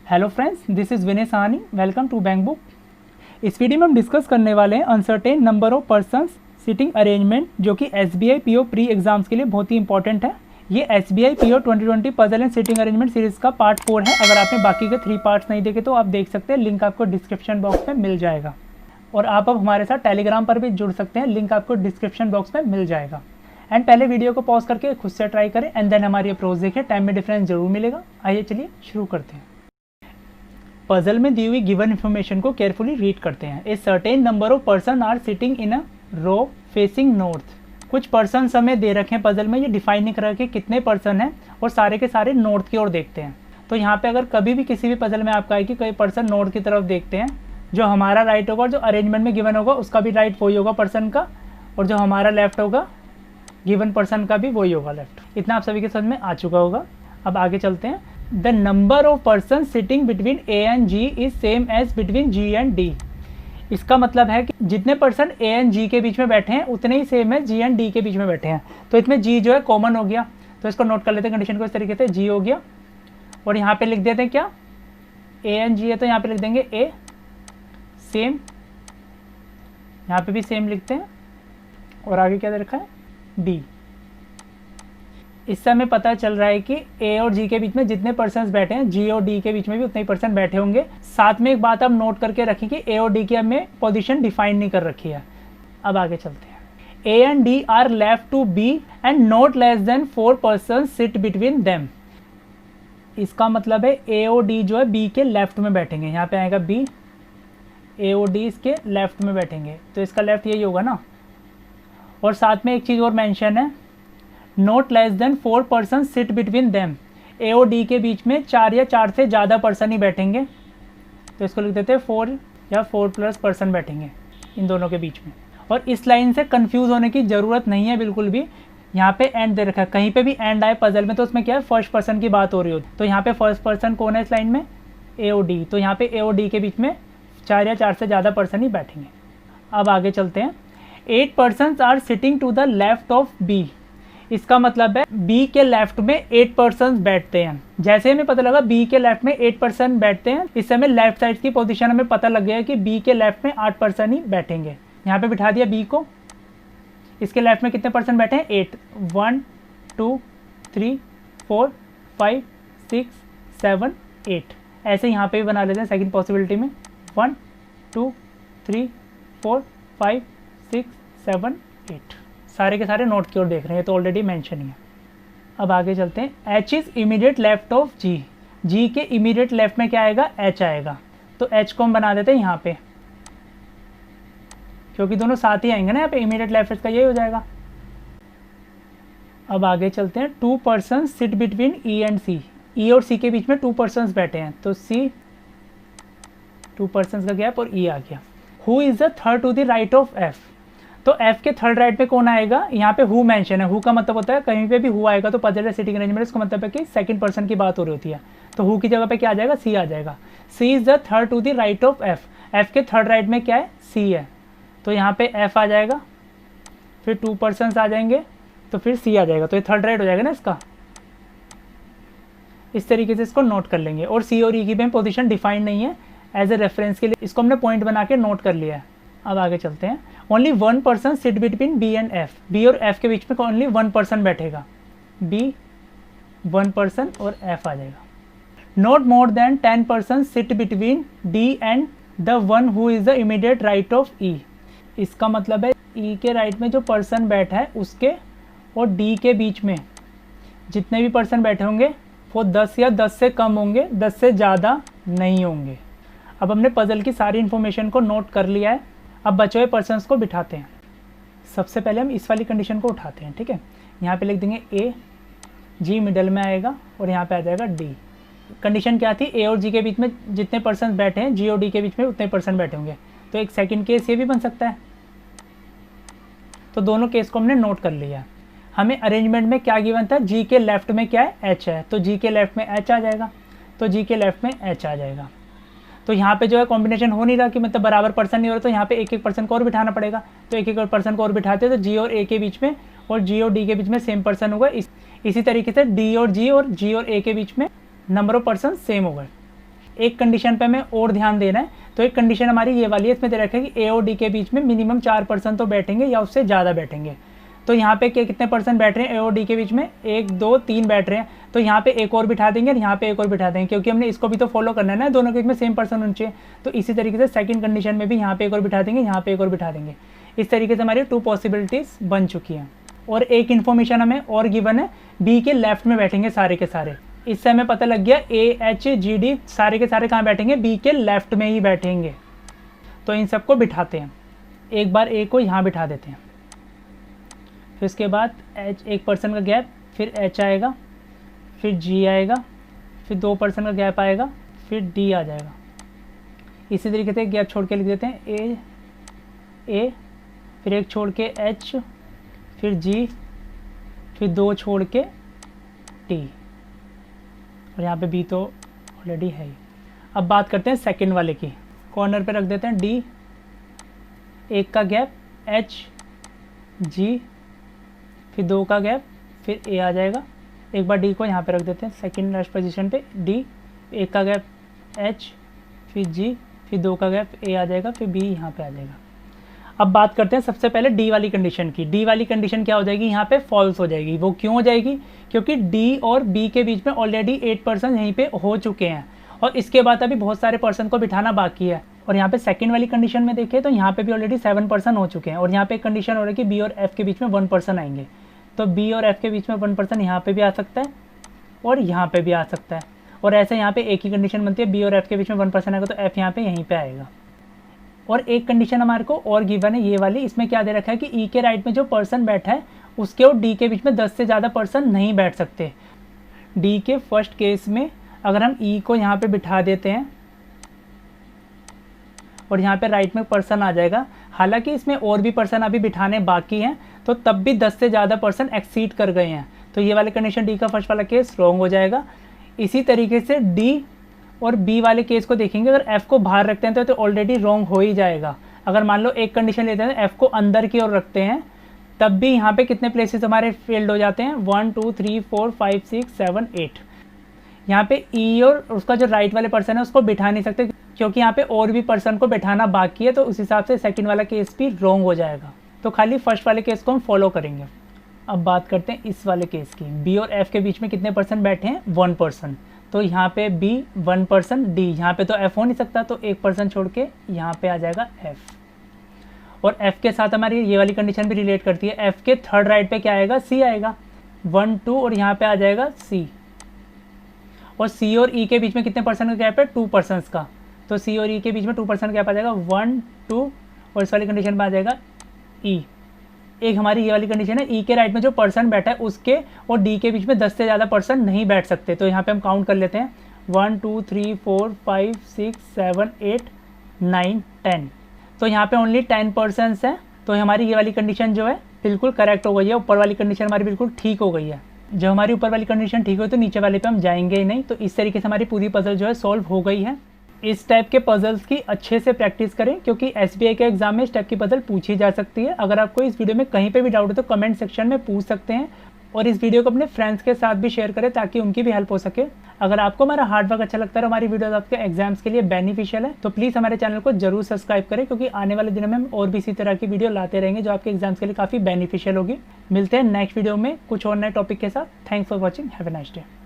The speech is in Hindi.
Hello friends, this is Vinay Sahni. Welcome to bank book. इस वीडियो में हम डिस्कस करने वाले हैं uncertain number of persons sitting arrangement, जो कि SBI PO प्री एग्जाम्स के लिए बहुत ही इंपॉर्टेंट है। ये SBI PO 2020 puzzle and sitting arrangement series का पार्ट 4 है। अगर आपने बाकी के 3 पार्ट्स नहीं देखे तो आप देख सकते हैं, लिंक आपको डिस्क्रिप्शन बॉक्स में मिल जाएगा। और आप अब हमारे साथ टेलीग्राम पर भी जुड़ सकते हैं, लिंक आपको डिस्क्रिप्शन बॉक्स में मिल जाएगा। एंड पहले वीडियो को पॉज करके खुद से ट्राई करें एंड देन हमारी अप्रोच देखें, टाइम में डिफरेंस जरूर मिलेगा। आइए चलिए शुरू करते हैं। पजल में दी हुई गिवन इन्फॉर्मेशन को केयरफुली रीड करते हैं। A certain number of person are sitting in a row facing north. कुछ पर्सन हमें दे रखे हैं पजल में, ये डिफाइन नहीं कर रहा कि कितने पर्सन हैं और सारे के सारे नॉर्थ की ओर देखते हैं। तो यहाँ पे अगर कभी भी किसी भी पजल में आपका है कि कोई पर्सन नॉर्थ की तरफ देखते हैं, जो हमारा राइट होगा और जो अरेंजमेंट में गिवन होगा उसका भी राइट वही होगा पर्सन का, और जो हमारा लेफ्ट होगा गिवन पर्सन का भी वही होगा लेफ्ट। इतना आप सभी के समझ में आ चुका होगा। अब आगे चलते हैं। The number of person sitting between A and G is same as between G and D। इसका मतलब है कि जितने पर्सन A एंड G के बीच में बैठे हैं उतने ही सेम है G एंड D के बीच में बैठे हैं। तो इसमें G जो है कॉमन हो गया, तो इसको नोट कर लेते हैं कंडीशन को इस तरीके से। G हो गया और यहाँ पे लिख देते हैं क्या, A एंड G है तो यहाँ पे लिख देंगे A सेम, यहाँ पे भी सेम लिखते हैं, और आगे क्या दे रखा है D। इससे हमें पता चल रहा है कि A और G के बीच में जितने पर्सन्स बैठे हैं G और D के बीच में भी उतने ही पर्सन बैठे होंगे। साथ में एक बात आप नोट करके रखें कि A और D की हमें पोजीशन डिफाइन नहीं कर रखी है। अब आगे चलते हैं। A and D are left to B and not less than 4 person sit between them. इसका मतलब है A और D जो है B के लेफ्ट में बैठेंगे। यहाँ पे आएगा B, A और D इसके लेफ्ट में बैठेंगे, तो इसका लेफ्ट यही होगा ना। और साथ में एक चीज़ और मेंशन है, not less than 4 person sit between them. A और D के बीच में 4 या 4 से ज़्यादा पर्सन ही बैठेंगे, तो इसको लिख देते हैं 4 या 4 प्लस पर्सन बैठेंगे इन दोनों के बीच में। और इस लाइन से कंफ्यूज होने की ज़रूरत नहीं है बिल्कुल भी। यहाँ पे एंड दे रखा है, कहीं पे भी एंड आए पजल में तो उसमें क्या है, फर्स्ट पर्सन की बात हो रही हो। तो यहाँ पे फर्स्ट पर्सन कौन है इस लाइन में, A और D। तो यहाँ पे A और D के बीच में 4 या 4 से ज़्यादा पर्सन ही बैठेंगे। अब आगे चलते हैं। 8 persons are sitting to the left of B। इसका मतलब है B के लेफ्ट में 8 पर्सन बैठते हैं। जैसे हमें पता लगा B के लेफ्ट में 8 पर्सन बैठते हैं, इससे हमें लेफ्ट साइड की पोजीशन हमें पता लग गया कि B के लेफ्ट में 8 पर्सन ही बैठेंगे। यहाँ पे बिठा दिया B को, इसके लेफ्ट में कितने पर्सन बैठे हैं, 8। 1 2 3 4 5 6 7 8। ऐसे यहाँ पे भी बना लेते हैं सेकंड पॉसिबिलिटी में। 1 2 3 4 5 6 7 8। सारे के सारे नोट की ओर देख रहे हैं, तो ऑलरेडी मेंशन ही है। अब आगे चलते हैं। H is immediate left of G। G के इमीडिएट लेफ्ट में क्या आएगा, H आएगा। तो H को हम बना देते हैं यहाँ पे, क्योंकि दोनों साथ ही आएंगे ना यहाँ पे, इमीडिएट लेफ्ट का यही हो जाएगा। अब आगे चलते हैं। 2 person sit between E and C। E और C के बीच में 2 पर्सन बैठे हैं, तो C 2 पर्सन का गैप और E आ गया। Who is the third to the right of F। तो F के थर्ड राइट पे कौन आएगा, यहाँ पे हु मेंशन है। हु का मतलब होता है कहीं पे भी हु आएगा तो पजल सिटिंग अरेंजमेंट, इसका मतलब है कि सेकंड पर्सन की बात हो रही होती है। तो हु की जगह पे क्या आ जाएगा, C आ जाएगा। C is the third to the right of F। F के थर्ड राइट में क्या है, C है, तो यहाँ पे F आ जाएगा, फिर 2 पर्सन आ जाएंगे, तो फिर C आ जाएगा। तो ये थर्ड राइट हो जाएगा ना इसका। इस तरीके से इसको नोट कर लेंगे। और C और E की भी पोजीशन डिफाइन नहीं है, एज ए रेफरेंस के लिए इसको हमने पॉइंट बना के नोट कर लिया है। अब आगे चलते हैं। Only 1 person sit between B and F। B और F के बीच में ओनली 1 पर्सन बैठेगा, B 1 पर्सन और F आ जाएगा। Not more than 10 person sit between D and the one who is the immediate right of E। इसका मतलब है E के राइट में जो पर्सन बैठा है उसके और D के बीच में जितने भी पर्सन बैठे होंगे वो 10 या 10 से कम होंगे, 10 से ज़्यादा नहीं होंगे। अब हमने पजल की सारी इन्फॉर्मेशन को नोट कर लिया है। अब बचे हुए पर्सन्स को बिठाते हैं। सबसे पहले हम इस वाली कंडीशन को उठाते हैं, ठीक है। यहाँ पे लिख देंगे A, G मिडल में आएगा और यहाँ पे आ जाएगा D। कंडीशन क्या थी, A और G के बीच में जितने पर्सन बैठे हैं G और D के बीच में उतने पर्सन बैठे होंगे। तो एक सेकंड केस ये भी बन सकता है। तो दोनों केस को हमने नोट कर लिया। हमें अरेंजमेंट में क्या गिवन था, G के लेफ्ट में क्या है, H है, तो G के लेफ्ट में H आ जाएगा, तो G के लेफ्ट में H आ जाएगा। तो यहाँ पे जो है कॉम्बिनेशन हो नहीं रहा कि मतलब बराबर पर्सन नहीं हो रहा, तो यहाँ पे एक एक पर्सन को और बिठाना पड़ेगा। तो एक एक पर्सन को और बिठाते हैं तो G और A के बीच में और G और D के बीच में सेम पर्सन होगा। इसी तरीके से D और G और A के बीच में नंबर ऑफ पर्सन सेम होगा। एक कंडीशन पे हमें और ध्यान देना है। तो एक कंडीशन हमारी ये वाली है, इसमें दे रखा है कि ए और डी के बीच में मिनिमम 4% तो बैठेंगे या उससे ज़्यादा बैठेंगे। तो यहाँ पे कितने परसेंट बैठ रहे हैं ए और डी के बीच में, 1 2 3 बैठ रहे हैं। तो यहाँ पे एक और बिठा देंगे और यहाँ पे एक और बिठा देंगे, क्योंकि हमने इसको भी तो फॉलो करना है ना, दोनों के बीच में सेम पर्सन होना चाहिए। तो इसी तरीके से सेकंड कंडीशन में भी यहाँ पे एक और बिठा देंगे, यहाँ पे एक और बिठा देंगे। इस तरीके से हमारी 2 पॉसिबिलिटीज़ बन चुकी हैं। और एक इन्फॉर्मेशन हमें और गिवन है, बी के लेफ्ट में बैठेंगे सारे के सारे। इससे हमें पता लग गया ए एच जी डी सारे के सारे कहाँ बैठेंगे, बी के लेफ्ट में ही बैठेंगे। तो इन सबको बिठाते हैं। एक बार ए को यहाँ बिठा देते हैं, फिर उसके बाद एच 1% का गैप, फिर एच आएगा, फिर जी आएगा, फिर 2% का गैप आएगा, फिर डी आ जाएगा। इसी तरीके से गैप छोड़ के लिख देते हैं ए, फिर एक छोड़ के एच, फिर जी, फिर 2 छोड़ के टी, और यहाँ पे बी तो ऑलरेडी है ही। अब बात करते हैं सेकंड वाले की। कॉर्नर पे रख देते हैं डी, 1 का गैप, एच जी, फिर 2 का गैप, फिर ए आ जाएगा। एक बार डी को यहाँ पे रख देते हैं सेकंड लास्ट पोजीशन पे, डी 1 का गैप, एच, फिर जी, फिर 2 का गैप, ए आ जाएगा, फिर बी यहाँ पे आ जाएगा। अब बात करते हैं सबसे पहले डी वाली कंडीशन की। डी वाली कंडीशन क्या हो जाएगी, यहाँ पे फॉल्स हो जाएगी। वो क्यों हो जाएगी, क्योंकि डी और बी के बीच में ऑलरेडी 8% यहीं पे हो चुके हैं और इसके बाद अभी बहुत सारे पर्सन को बिठाना बाकी है। और यहाँ पे सेकंड वाली कंडीशन में देखें तो यहाँ पे भी ऑलरेडी 7% हो चुके हैं और यहाँ पे एक कंडीशन हो रही है कि बी और एफ के बीच में 1% आएंगे। तो बी और एफ के बीच में 1% यहाँ पे भी आ सकता है और यहाँ पे भी आ सकता है, और ऐसे यहाँ पे एक ही कंडीशन बनती है, बी और एफ के बीच में 1% आएगा तो एफ यहाँ पे यहीं पे आएगा। और एक कंडीशन हमारे को और गिवन है ये वाली, इसमें क्या दे रखा है कि ई के राइट में जो पर्सन बैठा है उसके और डी के बीच में 10 से ज़्यादा पर्सन नहीं बैठ सकते। डी के फर्स्ट केस में अगर हम ई को यहाँ पे बिठा देते हैं और यहाँ पे राइट में पर्सन आ जाएगा, हालांकि इसमें और भी पर्सन अभी बिठाने बाकी हैं, तो तब भी 10 से ज़्यादा पर्सन एक्सीड कर गए हैं। तो ये वाले कंडीशन डी का फर्स्ट वाला केस रॉन्ग हो जाएगा। इसी तरीके से डी और बी वाले केस को देखेंगे, अगर एफ को बाहर रखते हैं तो ऑलरेडी रॉन्ग हो ही जाएगा। अगर मान लो एक कंडीशन लेते हैं एफ को अंदर की ओर रखते हैं, तब भी यहाँ पे कितने प्लेसेस हमारे फेल्ड हो जाते हैं, 1 2 3 4 5 6 7 8। यहाँ पे ई और उसका जो राइट वाले पर्सन है उसको बिठा नहीं सकते, क्योंकि यहाँ पे और भी पर्सन को बिठाना बाकी है। तो उस हिसाब से सेकंड वाला केस भी रॉन्ग हो जाएगा। तो खाली फर्स्ट वाले केस को हम फॉलो करेंगे। अब बात करते हैं इस वाले केस की। बी और एफ के बीच में कितने पर्सन बैठे हैं, 1%। तो यहाँ पे बी 1%, डी यहाँ पे तो एफ हो नहीं सकता, तो 1% छोड़ के यहाँ पे आ जाएगा एफ। और एफ के साथ हमारी ये वाली कंडीशन भी रिलेट करती है। एफ के थर्ड राइट पे क्या आएगा, सी आएगा, 1 2 और यहाँ पे आ जाएगा सी। और सी और ई के बीच में कितने पर्सन का गैप है, 2% का। तो सी और ई के बीच में 2% गैप आ जाएगा, 1 2, और इस वाली कंडीशन में आ जाएगा ई। एक हमारी ये वाली कंडीशन है, ई के राइट में जो पर्सन बैठा है उसके और डी के बीच में 10 से ज़्यादा पर्सन नहीं बैठ सकते। तो यहाँ पे हम काउंट कर लेते हैं, 1 2 3 4 5 6 7 8 9 10। तो यहाँ पे ओनली 10 पर्सन्स हैं। तो हमारी ये वाली कंडीशन जो है बिल्कुल करेक्ट हो गई है, ऊपर वाली कंडीशन हमारी बिल्कुल ठीक हो गई है। जब हमारी ऊपर वाली कंडीशन ठीक हो तो नीचे वाले पे हम जाएंगे ही नहीं। तो इस तरीके से हमारी पूरी पजल जो है सॉल्व हो गई है। इस टाइप के पजल्स की अच्छे से प्रैक्टिस करें, क्योंकि एसबीआई के एग्जाम में इस टाइप की पजल पूछी जा सकती है। अगर आपको इस वीडियो में कहीं पे भी डाउट हो तो कमेंट सेक्शन में पूछ सकते हैं, और इस वीडियो को अपने फ्रेंड्स के साथ भी शेयर करें ताकि उनकी भी हेल्प हो सके। अगर आपको हमारा हार्ड वर्क अच्छा लगता है और हमारी वीडियोस आपके एग्जाम्स के लिए बेनिफिशियल है तो प्लीज़ हमारे चैनल को जरूर सब्सक्राइब करें, क्योंकि आने वाले दिनों में हम और भी इसी तरह की वीडियो लाते रहेंगे जो आपके एग्जाम्स के लिए काफ़ी बेनिफिशियल होगी। मिलते हैं नेक्स्ट वीडियो में कुछ और नए टॉपिक के साथ। Thanks for watching, have a nice day.